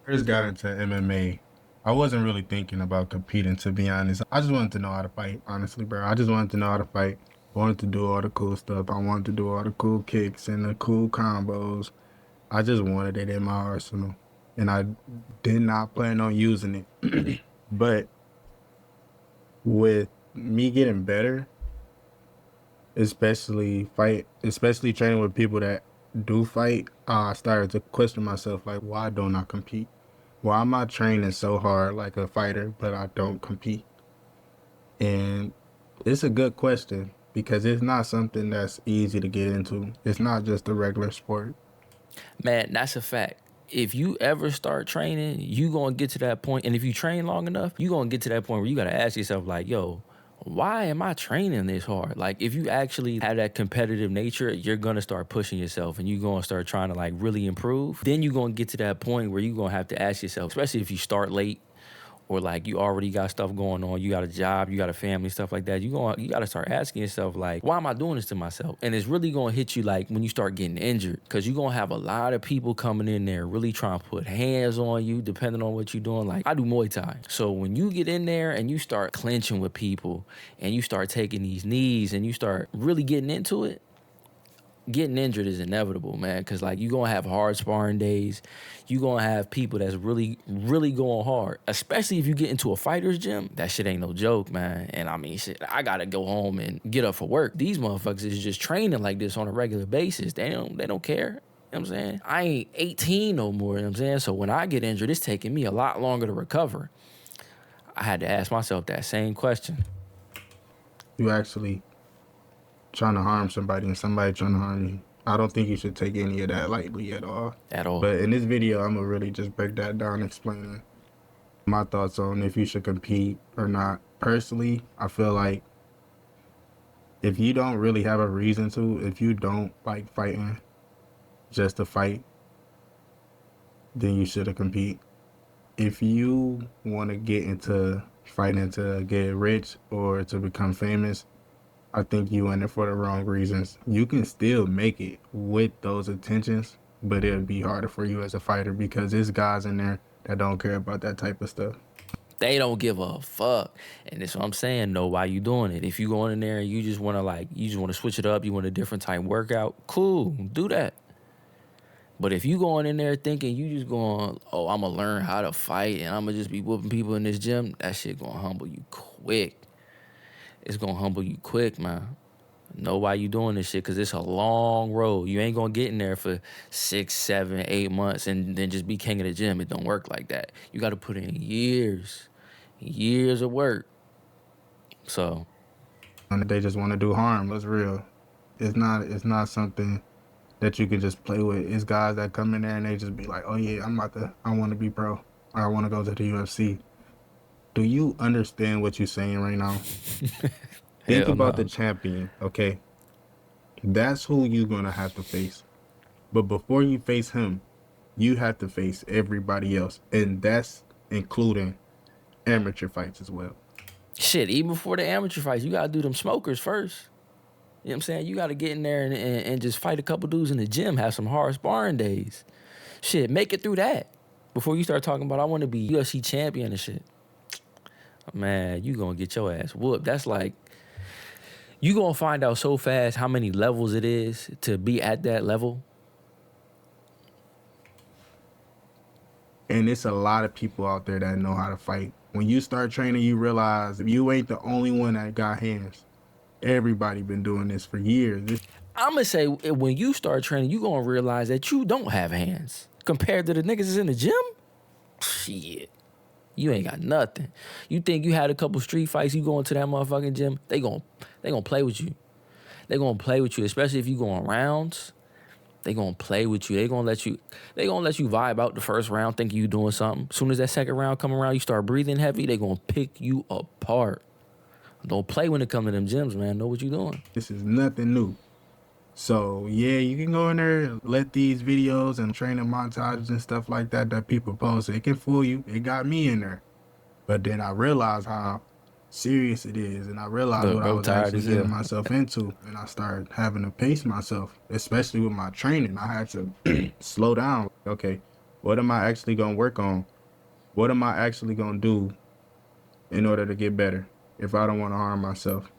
First got into MMA, I wasn't really thinking about competing, to be honest. I just wanted to know how to fight, honestly, bro. I just wanted to know how to fight. Wanted to do all the cool stuff. I wanted to do all the cool kicks and the cool combos. I just wanted it in my arsenal. And I did not plan on using it. But with me getting better, especially training with people that do fight, I started to question myself, like, why don't I compete? Why am I training so hard like a fighter, but I don't compete? And it's a good question because it's not something that's easy to get into. It's not just a regular sport. Man, that's a fact. If you ever start training, you gonna get to that point, and if you train long enough, you gonna get to that point where you gotta ask yourself, like, yo, why am I training this hard? Like, if you actually have that competitive nature, you're gonna start pushing yourself and you're gonna start trying to like really improve. Then you're gonna get to that point where you're gonna have to ask yourself, especially if you start late or like you already got stuff going on, you got a job, you got a family, stuff like that, you got to start asking yourself, like, why am I doing this to myself? And it's really going to hit you like when you start getting injured, because you're going to have a lot of people coming in there really trying to put hands on you depending on what you're doing. Like, I do Muay Thai, so when you get in there and you start clinching with people and you start taking these knees and you start really getting into it, getting injured is inevitable, man, because like you're gonna have hard sparring days. You're gonna have people that's really really going hard, especially if you get into a fighter's gym. That shit ain't no joke, man. And I mean, shit, I gotta go home and get up for work. These motherfuckers is just training like this on a regular basis. They don't care. You know what I'm saying? I ain't 18 no more. You know what I'm saying? So when I get injured, it's taking me a lot longer to recover. I had to ask myself that same question. You actually trying to harm somebody and somebody trying to harm you. I don't think you should take any of that lightly at all. At all. But in this video, I'm gonna really just break that down, explaining my thoughts on if you should compete or not. Personally, I feel like if you don't really have a reason to, if you don't like fighting just to fight, then you shouldn't compete. If you want to get into fighting to get rich or to become famous, I think you in it for the wrong reasons. You can still make it with those intentions, but it'll be harder for you as a fighter because there's guys in there that don't care about that type of stuff. They don't give a fuck. And that's what I'm saying. Know why you doing it. If you going in there and you just want to switch it up, you want a different type workout, cool, do that. But if you going in there thinking you just going, oh, I'm going to learn how to fight and I'm going to just be whooping people in this gym, that shit going to humble you quick. It's going to humble you quick, man. Know why you doing this shit, because it's a long road. You ain't going to get in there for 6, 7, 8 months and then just be king of the gym. It don't work like that. You got to put in years of work. So. And they just want to do harm. That's real. It's not something that you can just play with. It's guys that come in there and they just be like, oh yeah, I want to be pro. Or I want to go to the UFC. Do you understand what you're saying right now? Think about the champion, okay? That's who you're going to have to face. But before you face him, you have to face everybody else. And that's including amateur fights as well. Shit, even before the amateur fights, you got to do them smokers first. You know what I'm saying? You got to get in there and just fight a couple dudes in the gym, have some hard sparring days. Shit, make it through that before you start talking about I want to be UFC champion and shit. Man, you going to get your ass whooped. That's like, you going to find out so fast how many levels it is to be at that level. And it's a lot of people out there that know how to fight. When you start training, you realize you ain't the only one that got hands. Everybody been doing this for years. I'm going to say when you start training, you going to realize that you don't have hands. Compared to the niggas that's in the gym, shit, you ain't got nothing. You think you had a couple street fights, you go into that motherfucking gym, they gonna play with you. They gonna play with you, especially if you going rounds. They gonna play with you. They gonna let you vibe out the first round thinking you doing something. As soon as that second round come around, you start breathing heavy, they gonna pick you apart. Don't play when it comes to them gyms, man. Know what you doing. This is nothing new. So yeah, you can go in there and let these videos and training montages and stuff like that people post. It can fool you. It got me in there. But then I realized how serious it is, and I realized what I was actually getting myself into, and I started having to pace myself, especially with my training. I had to slow down. Okay, What am I actually gonna work on? What am I actually gonna do in order to get better if I don't want to harm myself?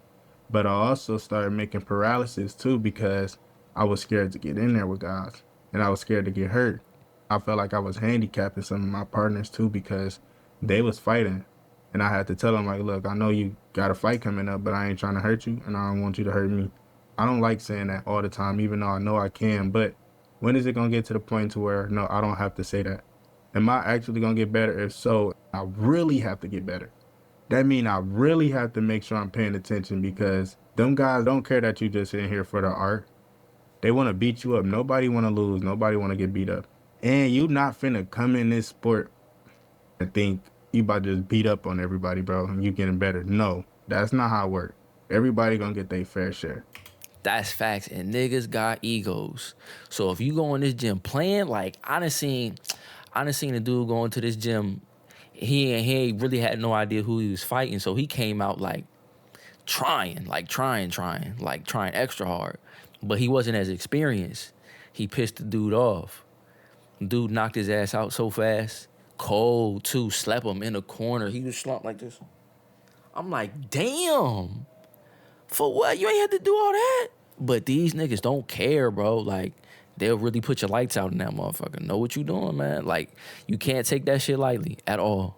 But I also started making paralysis too because I was scared to get in there with guys and I was scared to get hurt. I felt like I was handicapping some of my partners too because they was fighting and I had to tell them like, look, I know you got a fight coming up, but I ain't trying to hurt you and I don't want you to hurt me. I don't like saying that all the time, even though I know I can, but when is it going to get to the point to where, no, I don't have to say that? Am I actually going to get better? If so, I really have to get better. That means I really have to make sure I'm paying attention because them guys don't care that you just in here for the art. They want to beat you up. Nobody want to lose. Nobody want to get beat up. And you not finna come in this sport and think you about to just beat up on everybody, bro, and you getting better. No, that's not how it works. Everybody gonna get their fair share. That's facts. And niggas got egos. So if you go in this gym playing, like I done seen a dude go into this gym. He really had no idea who he was fighting. So he came out like trying extra hard. But he wasn't as experienced. He pissed the dude off. Dude knocked his ass out so fast. Cold too. Slept him in the corner. He was slumped like this. I'm like, damn. For what? You ain't had to do all that. But these niggas don't care, bro. Like, they'll really put your lights out in that motherfucker. Know what you doing, man. Like, you can't take that shit lightly at all.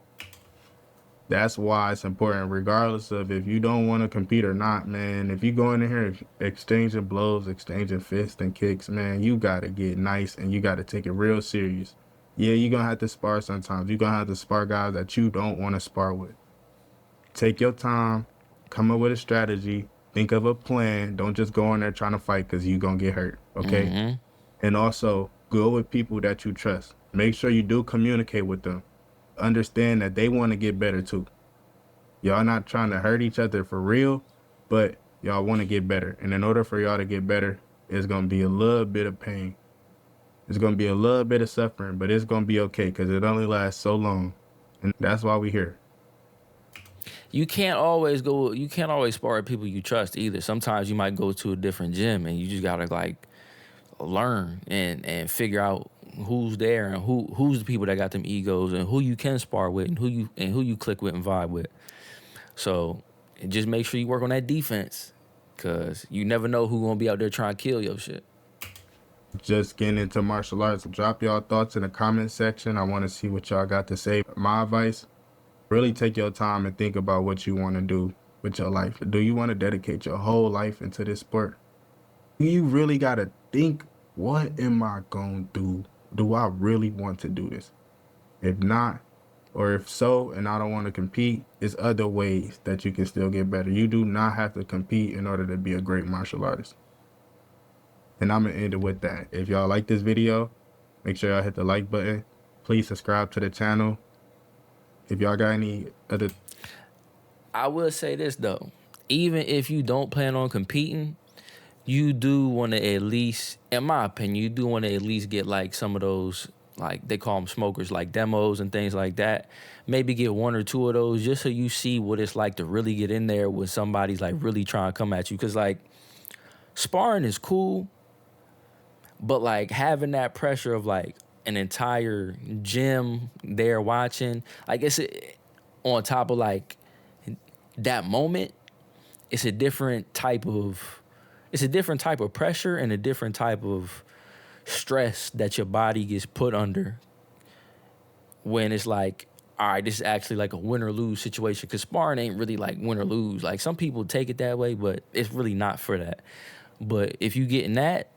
That's why it's important, regardless of if you don't want to compete or not, man. If you go in here exchanging blows, exchanging fists and kicks, man, you got to get nice and you got to take it real serious. Yeah, you're going to have to spar sometimes. You're going to have to spar guys that you don't want to spar with. Take your time, come up with a strategy, think of a plan. Don't just go in there trying to fight because you're going to get hurt, okay? Mm-hmm. And also, go with people that you trust. Make sure you do communicate with them. Understand that they want to get better too. Y'all not trying to hurt each other for real, but y'all want to get better. And in order for y'all to get better, it's going to be a little bit of pain. It's going to be a little bit of suffering, but it's going to be okay because it only lasts so long. And that's why we're here. You can't always spar with people you trust either. Sometimes you might go to a different gym and you just gotta like learn and figure out who's there and who's the people that got them egos and who you can spar with and who you click with and vibe with. So just make sure you work on that defense, cause you never know who gonna be out there trying to kill your shit. Just getting into martial arts. Drop y'all thoughts in the comment section. I want to see what y'all got to say. My advice, really take your time and think about what you want to do with your life. Do you want to dedicate your whole life into this sport? You really got to think, what am I going to do? Do I really want to do this? If not, or if so, and I don't want to compete, there's other ways that you can still get better. You do not have to compete in order to be a great martial artist. And I'm going to end it with that. If y'all like this video, make sure y'all hit the like button. Please subscribe to the channel. If y'all got any other... I will say this though, even if you don't plan on competing, you do want to at least, in my opinion, you do want to at least get like some of those, like they call them smokers, like demos and things like that. Maybe get one or two of those just so you see what it's like to really get in there when somebody's like really trying to come at you. Cause like sparring is cool, but like having that pressure of like an entire gym there watching, like it's on top of like that moment, it's a different type of pressure and a different type of stress that your body gets put under when it's like, all right, this is actually like a win or lose situation. Cause sparring ain't really like win or lose. Like some people take it that way, but it's really not for that. But if you get in that,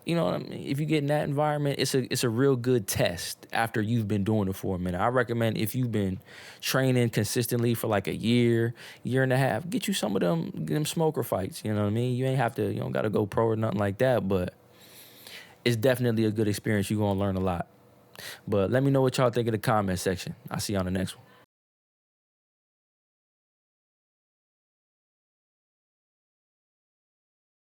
you know what I mean? If you get in that environment, it's a real good test after you've been doing it for a minute. I recommend if you've been training consistently for like a year and a half, get you some of them smoker fights. You know what I mean? You don't got to go pro or nothing like that, but it's definitely a good experience. You're going to learn a lot. But let me know what y'all think in the comment section. I'll see you on the next one.